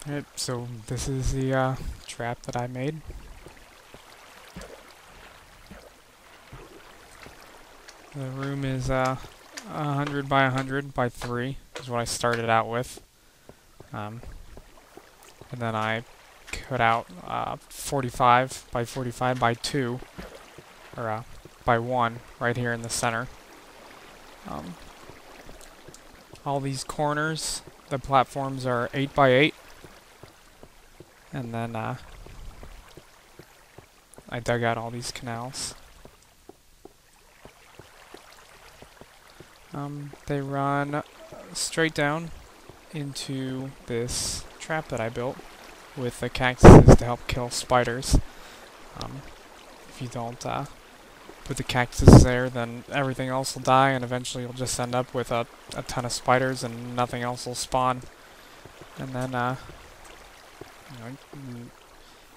Alright, so this is the trap that I made. The room is 100 by 100 by 3 is what I started out with. And then I cut out 45 by 45 by 2, or by 1, right here in the center. All these corners, the platforms are 8 by 8. And then I dug out all these canals. They run straight down into this trap that I built with the cactuses to help kill spiders. If you don't put the cactuses there, then everything else will die, and eventually you'll just end up with a ton of spiders and nothing else will spawn. And then,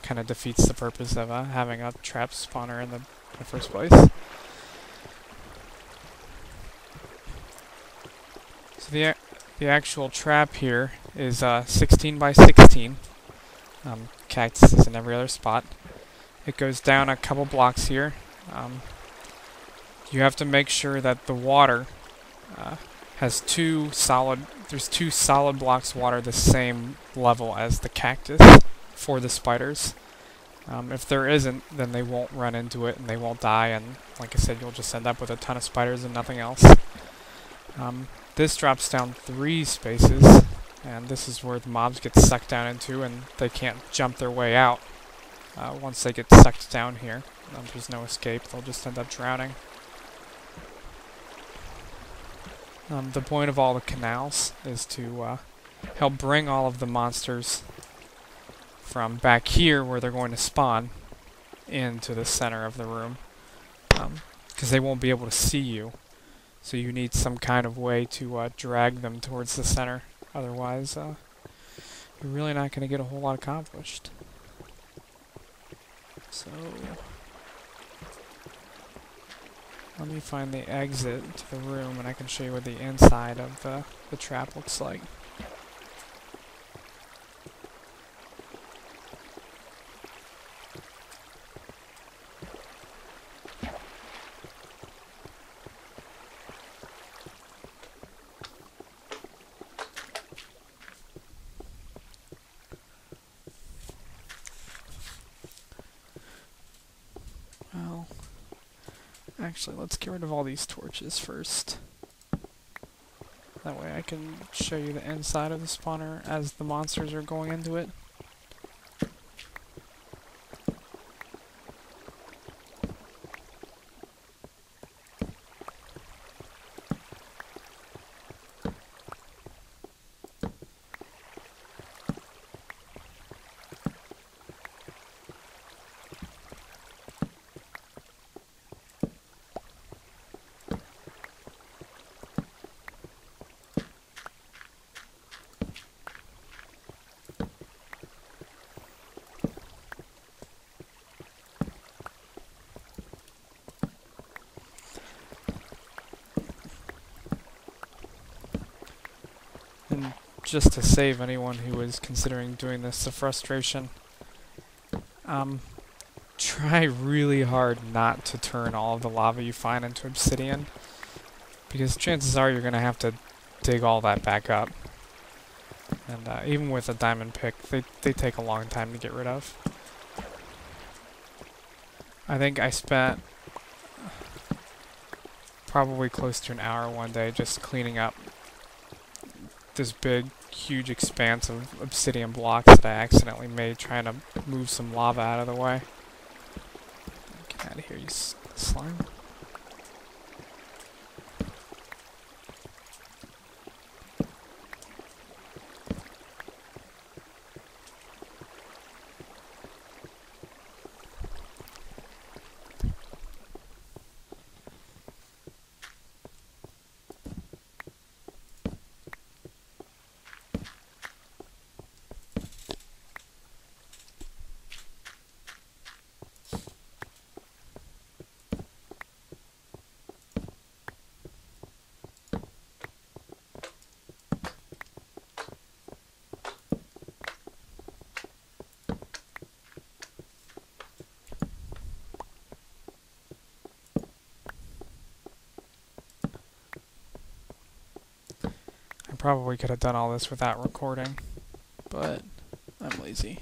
kind of defeats the purpose of having a trap spawner in the first place. So the actual trap here is 16 by 16. Cactuses in every other spot. It goes down a couple blocks here. You have to make sure that the water has there's two solid blocks of water the same level as the cactus for the spiders. If there isn't, then they won't run into it and they won't die, and like I said, you'll just end up with a ton of spiders and nothing else. This drops down 3 spaces, and this is where the mobs get sucked down into, and they can't jump their way out. Once they get sucked down here, there's no escape, they'll just end up drowning. The point of all the canals is to help bring all of the monsters from back here, where they're going to spawn, into the center of the room. Because they won't be able to see you. So you need some kind of way to drag them towards the center. Otherwise, you're really not going to get a whole lot accomplished. So, let me find the exit to the room and I can show you what the inside of the trap looks like. Well, actually, let's get rid of all these torches first. That way I can show you the inside of the spawner as the monsters are going into it. And just to save anyone who is considering doing this a frustration, try really hard not to turn all of the lava you find into obsidian, because chances are you're going to have to dig all that back up. And even with a diamond pick, they take a long time to get rid of. I think I spent probably close to an hour one day just cleaning up this big, huge expanse of obsidian blocks that I accidentally made trying to move some lava out of the way. Get out of here, you slime. probably could have done all this without recording, but I'm lazy.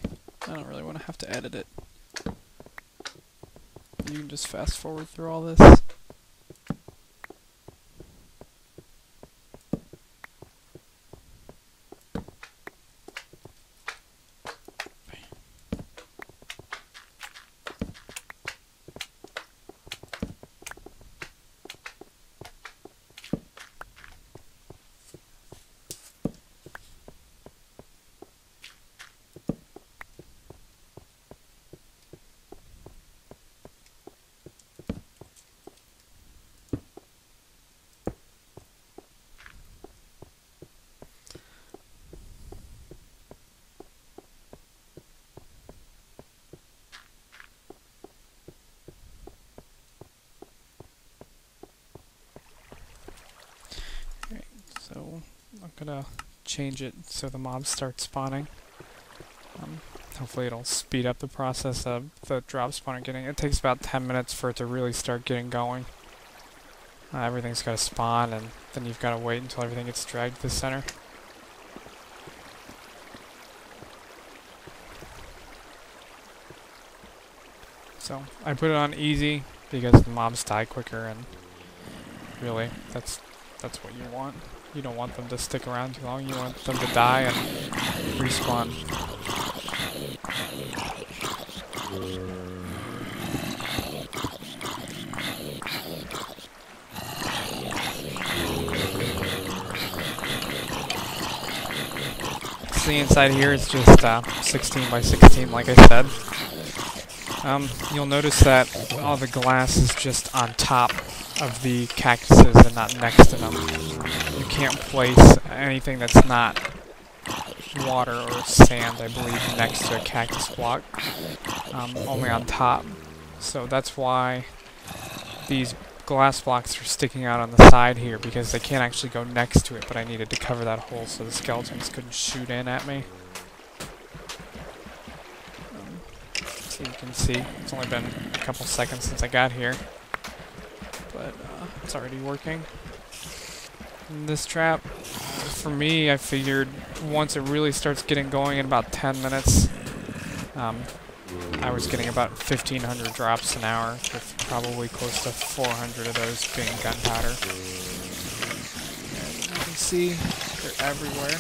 I don't really want to have to edit it. You can just fast forward through all this. So I'm gonna change it so the mobs start spawning. Hopefully it'll speed up the process of the drop spawner getting. It takes about 10 minutes for it to really start getting going. Everything's got to spawn, and then you've got to wait until everything gets dragged to the center. So I put it on easy because the mobs die quicker, and really that's what you want. You don't want them to stick around too long. You want them to die and respawn. See, inside here is just 16 by 16, like I said. You'll notice that all the glass is just on top of the cactuses and not next to them. You can't place anything that's not water or sand, I believe, next to a cactus block, only on top. So that's why these glass blocks are sticking out on the side here, because they can't actually go next to it, but I needed to cover that hole so the skeletons couldn't shoot in at me. So you can see, it's only been a couple seconds since I got here, but it's already working. And this trap, for me, I figured once it really starts getting going in about 10 minutes, I was getting about 1,500 drops an hour, with probably close to 400 of those being gunpowder. And you can see they're everywhere.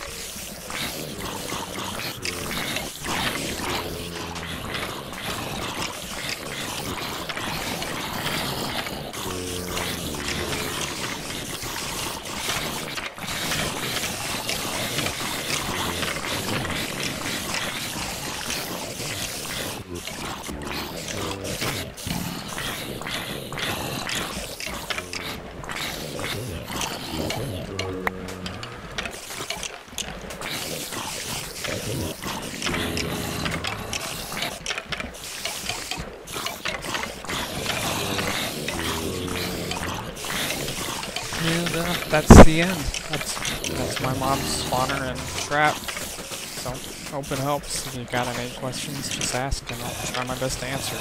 And that's the end. That's my mom's spawner and trap. So, hope it helps. If you got any questions, just ask and I'll try my best to answer.